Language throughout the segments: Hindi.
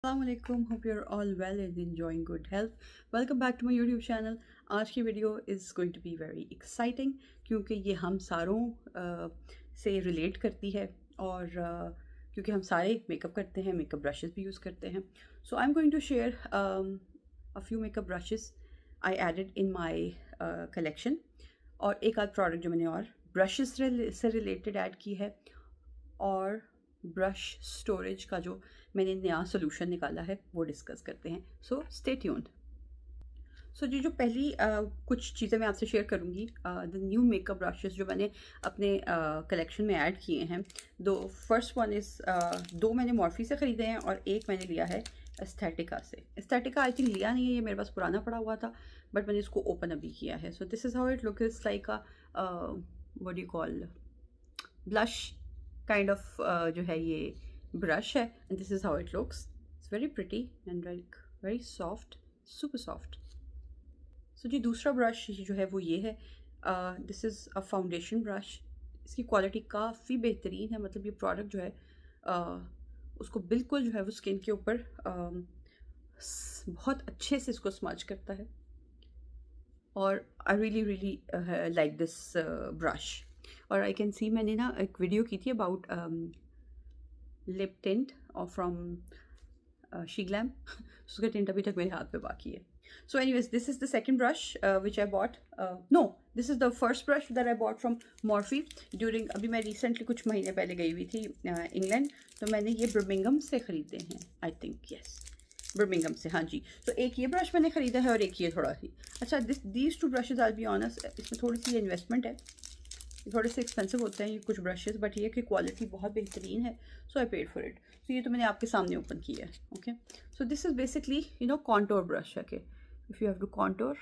Assalamualaikum, hope you're all well and enjoying good health. Welcome back to my YouTube channel. आज की video is going to be very exciting क्योंकि ये हम सारों से रिलेट करती है और क्योंकि हम सारे मेकअप करते हैं, मेकअप ब्रशेस भी यूज़ करते हैं. So I'm going to share a few makeup brushes I added in my collection और एक आध प्रोडक्ट जो मैंने और ब्रशेस से रिलेटेड ऐड की है और ब्रश स्टोरेज का जो मैंने नया सोल्यूशन निकाला है वो डिस्कस करते हैं. So stay tuned. सो जी जो पहली कुछ चीज़ें मैं आपसे शेयर करूँगी, द न्यू मेकअप ब्रशेस जो मैंने अपने कलेक्शन में ऐड किए हैं. फर्स्ट वन इज़ दो मैंने मॉर्फी से ख़रीदे हैं और एक मैंने लिया है एस्थेटिका से. एस्थेटिका आई थिंक लिया नहीं है, ये मेरे पास पुराना पड़ा हुआ था बट मैंने इसको ओपन अभी किया है. So this is how it look. It's like a what do you call blush kind of जो है ये ब्रश है and this is how it looks. It's very pretty and like very soft, super soft. So जी दूसरा ब्रश जो है वो ये है. This is a foundation brush. इसकी क्वालिटी काफ़ी बेहतरीन है. मतलब ये प्रोडक्ट जो है उसको बिल्कुल जो है वो स्किन के ऊपर बहुत अच्छे से इसको स्मज करता है और I really like this brush. और आई कैन सी मैंने ना एक वीडियो की थी अबाउट लिप टिंट और फ्रॉम शीग्लैम. उसका टिंट अभी तक मेरे हाथ पे बाकी है. So anyways this is the second brush which I bought. No, this is the first brush that I bought from Morphe during. अभी मैं रिसेंटली कुछ महीने पहले गई हुई थी इंग्लैंड, तो मैंने ये बर्मिंघम से ख़रीदे हैं. आई थिंक यस बर्मिंघम से, हाँ जी. तो एक ये ब्रश मैंने ख़रीदा है और एक ये थोड़ा सी. अच्छा these two brushes I be honest, इसमें थोड़ी सी इन्वेस्टमेंट है, थोड़े से एक्सपेंसिव होते हैं ये कुछ ब्रशेस, बट ये कि क्वालिटी बहुत बेहतरीन है. So I paid for it. So ये तो मैंने आपके सामने ओपन किया है. Okay, so this is basically you know contour brush. Okay, if you have to contour,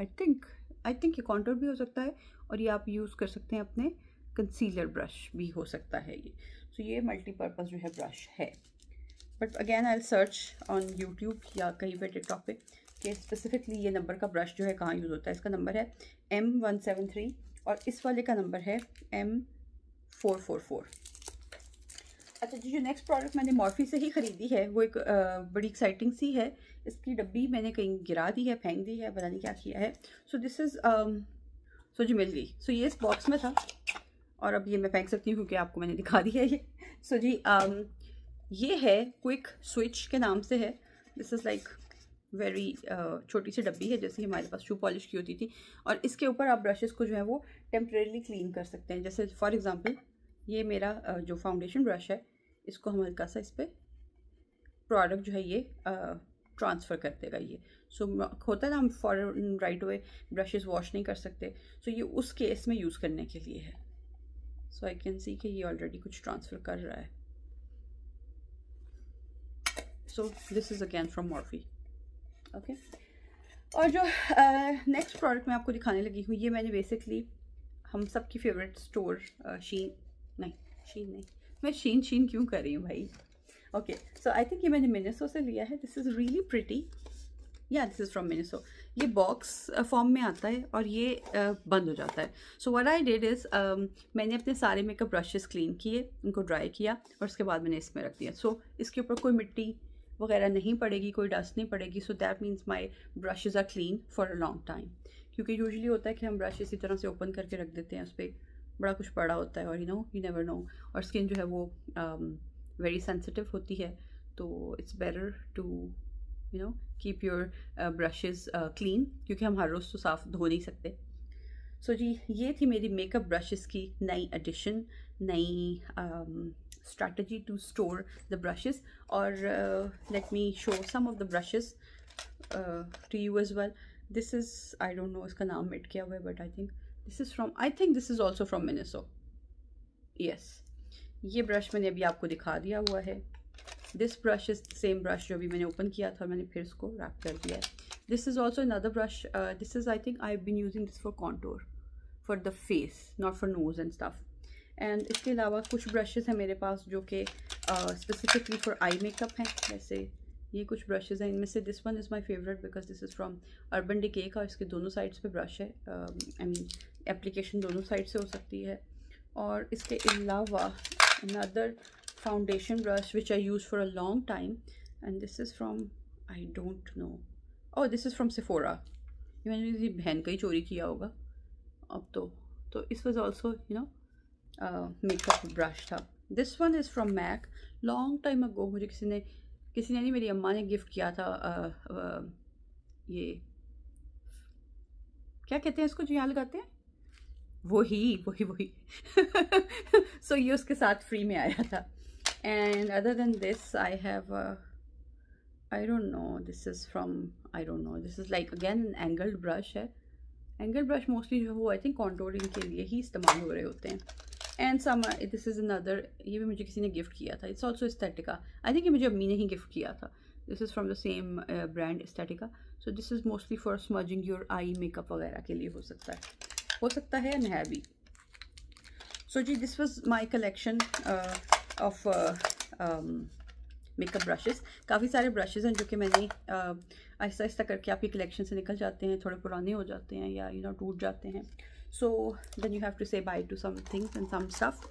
I think ये कॉन्टोर भी हो सकता है और ये आप यूज़ कर सकते हैं अपने कंसीलर ब्रश भी हो सकता है ये. सो ये मल्टीपर्पज़ जो है ब्रश है. But again I search on YouTube या कहीं पर टिकटॉक पे कि स्पेसिफिकली ये नंबर का ब्रश जो है कहाँ यूज़ होता है. इसका नंबर है M173 और इस वाले का नंबर है M444. अच्छा जी, जो नेक्स्ट प्रोडक्ट मैंने मॉर्फी से ही ख़रीदी है वो एक बड़ी एक्साइटिंग सी है. इसकी डब्बी मैंने कहीं गिरा दी है, फेंक दी है, पता नहीं क्या किया है. सो दिस इज़ सो जी मिल गई. सो ये इस बॉक्स में था और अब ये मैं फेंक सकती हूँ क्योंकि आपको मैंने दिखा दिया है ये. सो जी ये है क्विक स्विच के नाम से है. दिस इज़ लाइक वेरी छोटी सी डब्बी है जैसे हमारे पास शू पॉलिश की होती थी और इसके ऊपर आप ब्रशेस को जो है वो टेम्परेरीली क्लीन कर सकते हैं. जैसे फॉर एग्जांपल ये मेरा जो फाउंडेशन ब्रश है, इसको हम हल्का सा इस पर प्रोडक्ट जो है ये ट्रांसफ़र कर देगा ये. सो होता है ना हम फॉरन राइट अवे ब्रशेस वॉश नहीं कर सकते, सो ये उस केस में यूज़ करने के लिए है. सो आई कैन सी कि ये ऑलरेडी कुछ ट्रांसफ़र कर रहा है. So this is again from Morphy. Okay, और जो नेक्स्ट प्रोडक्ट मैं आपको दिखाने लगी हूँ ये मैंने बेसिकली हम सब की फेवरेट स्टोर शीन नहीं, मैं शीन क्यों कर रही हूँ भाई. ओके, सो आई थिंक ये मैंने मिनिसो से लिया है. This is really pretty. या दिस इज़ फ्रॉम मिनिसो. ये बॉक्स फॉर्म में आता है और ये बंद हो जाता है. So what I did is मैंने अपने सारे मेकअप ब्रशेस क्लीन किए, उनको ड्राई किया और उसके बाद मैंने इसमें रख दिया. सो इसके ऊपर कोई मिट्टी वगैरह नहीं पड़ेगी, कोई डस्ट नहीं पड़ेगी. So that means my brushes are clean for a long time. क्योंकि यूजुअली होता है कि हम ब्रश इसी तरह से ओपन करके रख देते हैं, उस पर बड़ा कुछ पड़ा होता है और यू नेवर नो. और स्किन जो है वो वेरी सेंसिटिव होती है, तो it's better to keep your brushes clean क्योंकि हम हर रोज़ तो साफ धो नहीं सकते. सो जी ये थी मेरी मेकअप ब्रशेज़ की नई एडिशन, नई strategy to store the brushes. or let me show some of the brushes to you as well. This is, I don't know इसका नाम मिट किया हुआ है, but I think this is also from Miniso. yes, ये ब्रश मैंने अभी आपको दिखा दिया हुआ है. this brush is the same brush जो अभी मैंने ओपन किया था, मैंने फिर इसको रैप कर दिया है. this is also another brush. this is, I think I've been using this for contour, for the face, not for nose and stuff. And इसके अलावा कुछ ब्रशेज़ हैं मेरे पास जो कि स्पेसिफिकली फॉर आई मेकअप हैं. जैसे ये कुछ ब्रशेज़ हैं, इनमें से this one is my favourite because this is from urban decay का. इसके दोनों साइड्स पे ब्रश है, आई मीन एप्लीकेशन दोनों साइड से हो सकती है. और इसके अलावा another foundation brush which I use for a long time, and this is from, I don't know, oh this is from Sephora. ये मैंने मेरी बहन का ही चोरी किया होगा अब तो इस was also you know makeup brush था. This one is from MAC. Long time ago मुझे किसी ने नहीं, मेरी अम्मा ने गिफ्ट किया था. ये क्या कहते हैं इसको जो यहाँ लगाते हैं, वही सो ये उसके साथ फ्री में आया था. And other than this I have I don't know, this is from, I don't know, this is like again an angled brush है. एंगल ब्रश मोस्टली जो है वो आई थिंक कॉन्टोरिंग के लिए ही इस्तेमाल हो रहे होते हैं. And some this is another, ये भी मुझे किसी ने गिफ्ट किया था. It's also Aesthetica. I think ये मुझे अम्मी ने ही गिफ्ट किया था. This is from the same brand Aesthetica. So this is mostly for smudging your eye makeup वगैरह के लिए हो सकता है एंड है भी. सो जी this was my collection of makeup brushes. काफ़ी सारे ब्रशेज़ हैं जो कि मैंने आहिस्ता आहिस्ता करके आपकी कलेक्शन से निकल जाते हैं, थोड़े पुराने हो जाते हैं या यू नो टूट जाते हैं. So then you have to say bye to some things and some stuff.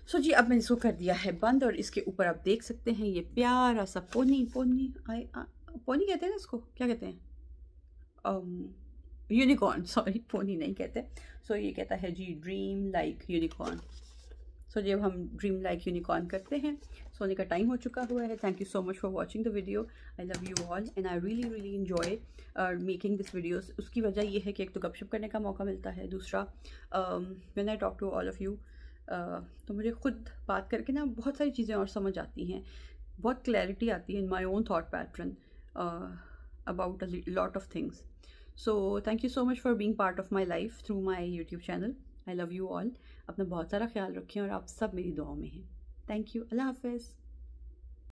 So जी अब मैंने इसको कर दिया है बंद, और इसके ऊपर आप देख सकते हैं ये प्यारा सा पोनी कहते हैं ना इसको, क्या कहते हैं, यूनिकॉर्न, सॉरी पोनी नहीं कहते. सो ये कहता है जी ड्रीम लाइक यूनिकॉर्न. सो जब हम ड्रीम लाइक यूनिकॉर्न करते हैं, सोने का टाइम हो चुका हुआ है. Thank you so much for watching the video. I love you all and I really enjoy making this videos. उसकी वजह ये है कि एक तो गपशप करने का मौका मिलता है, दूसरा when I talk to all of you तो मुझे खुद बात करके ना बहुत सारी चीज़ें और समझ आती हैं, बहुत क्लैरिटी आती है in my own thought pattern about a lot of things. So thank you so much for being part of my life through my YouTube channel. I love you all. अपना बहुत सारा ख्याल रखें और आप सब मेरी दुआओं में हैं. Thank you. अल्लाह हाफ़िज़.